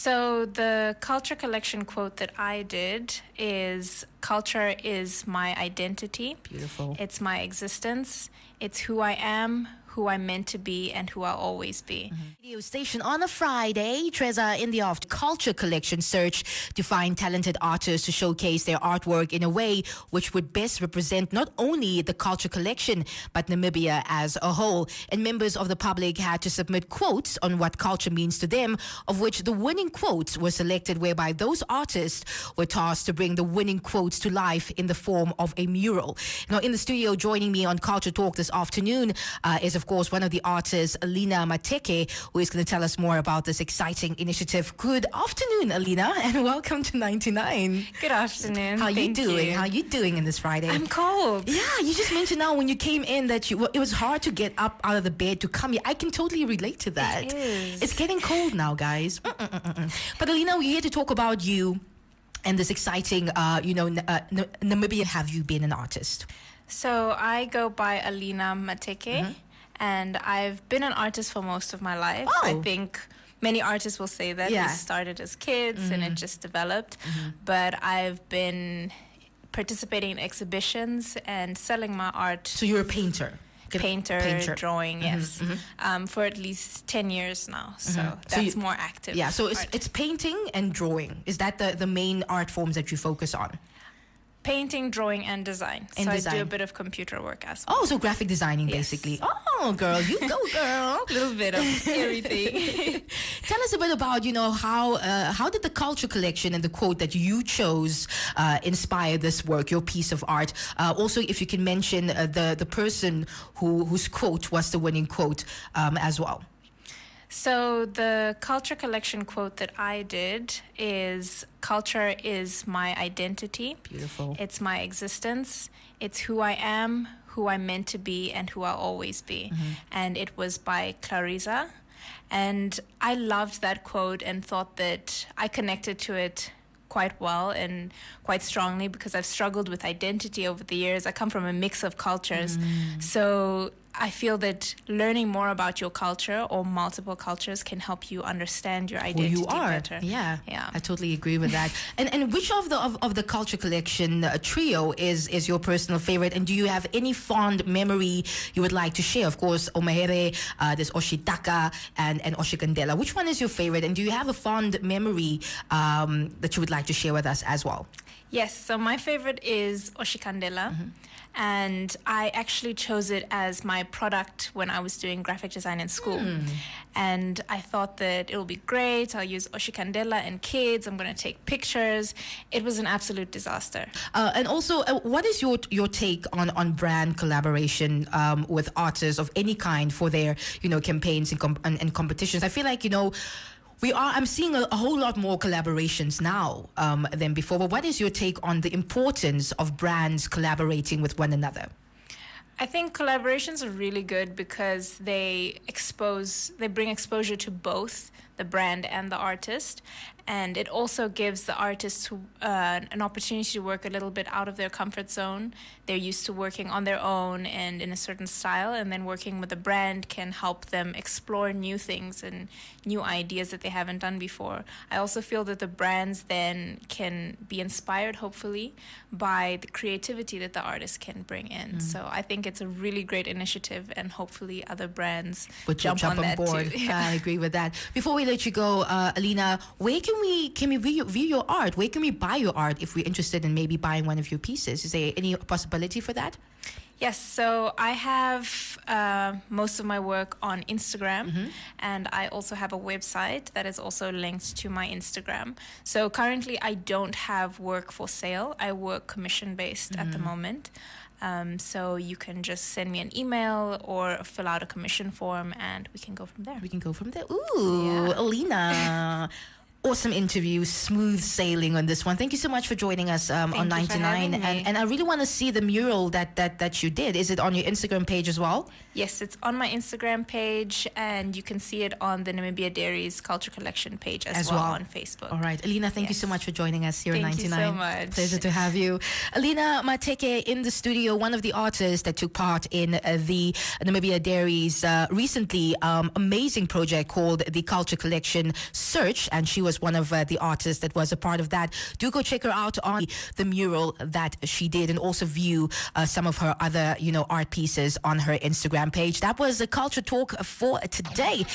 So the culture collection quote that I did is, culture is my identity. Beautiful. It's my existence. It's who I am, who I'm meant to be, and who I'll always be. Radio station on a Friday, Treza in the Off Culture Collection search to find talented artists to showcase their artwork in a way which would best represent not only the culture collection but Namibia as a whole. And members of the public had to submit quotes on what culture means to them, of which the winning quotes were selected, whereby those artists were tasked to bring the winning quotes to life in the form of a mural. Now, in the studio joining me on Culture Talk this afternoon is, of course, one of the artists, Alina Mateke, who is going to tell us more about this exciting initiative. Good afternoon, Alina, and welcome to 99. Good afternoon. How you Thank doing? you. How you doing in this Friday? I'm cold. Yeah, you just mentioned now when you came in that it was hard to get up out of the bed to come here. I can totally relate to that. It is. It's getting cold now, guys. But Alina, we're here to talk about you and this exciting, Namibia. Have you been an artist? So I go by Alina Mateke, and I've been an artist for most of my life. Oh. I think many artists will say that. Yeah. We started as kids and it just developed. But I've been participating in exhibitions and selling my art. So you're a painter. Painter, drawing, yes, for at least 10 years now. So that's more active. Yeah, so art. it's painting and drawing. Is that the main art forms that you focus on? Painting, drawing, and design. And so design. I do a bit of computer work as well. Oh, so graphic designing, Yes. basically. Oh, girl, you go, girl. A little bit of everything. Tell us a bit about, how did the culture collection and the quote that you chose inspire this work, your piece of art? Also, if you can mention the person whose quote was the winning quote as well. So the culture collection quote that I did is, culture is my identity. Beautiful. It's my existence. It's who I am, who I'm meant to be, and who I'll always be. And it was by Clarissa. And I loved that quote and thought that I connected to it quite well and quite strongly because I've struggled with identity over the years. I come from a mix of cultures. So I feel that learning more about your culture or multiple cultures can help you understand your identity Who you are. better. Yeah, Yeah. I totally agree with that. And which of the culture collection trio is your personal favorite? And do you have any fond memory you would like to share? Of course, Omahere, there's Oshitaka and Oshikandela. Which one is your favorite? And do you have a fond memory that you would like to share with us as well? Yes, so my favorite is Oshikandela. And I actually chose it as my product when I was doing graphic design in school. And I thought that it will be great. I'll use Oshikandela and kids. I'm going to take pictures. It was an absolute disaster. And also, what is your take on brand collaboration with artists of any kind for their campaigns and competitions? I feel like I'm seeing a whole lot more collaborations now than before. But what is your take on the importance of brands collaborating with one another? I think collaborations are really good because they bring exposure to both the brand and the artist. And it also gives the artists an opportunity to work a little bit out of their comfort zone. They're used to working on their own and in a certain style, and then working with a brand can help them explore new things and new ideas that they haven't done before. I also feel that the brands then can be inspired, hopefully, by the creativity that the artist can bring in. So I think it's a really great initiative, and hopefully other brands Would jump on that board. too. Yeah. I agree with that. Before we let you go, Alina, where can we view your art? Where can we buy your art if we're interested in maybe buying one of your pieces? Is there any possibility for that? Yes, so I have most of my work on Instagram, and I also have a website that is also linked to my Instagram. So currently I don't have work for sale. I work commission-based at the moment. So you can just send me an email or fill out a commission form, and we can go from there. Ooh, Yeah. Alina. Awesome interview, smooth sailing on this one. Thank you so much for joining us on you for 99. having me. And I really want to see the mural that you did. Is it on your Instagram page as well? Yes, it's on my Instagram page, and you can see it on the Namibia Dairies Culture Collection page as well on Facebook. All right. Alina, thank you so much for joining us here Thank on 99. you so much. Pleasure to have you. Alina Mateke in the studio, one of the artists that took part in the Namibia Dairies recently amazing project called the Culture Collection Search, and she was was one of the artists that was a part of that. Do go check her out on the mural that she did, and also view some of her other, art pieces on her Instagram page. That was a Culture Talk for today.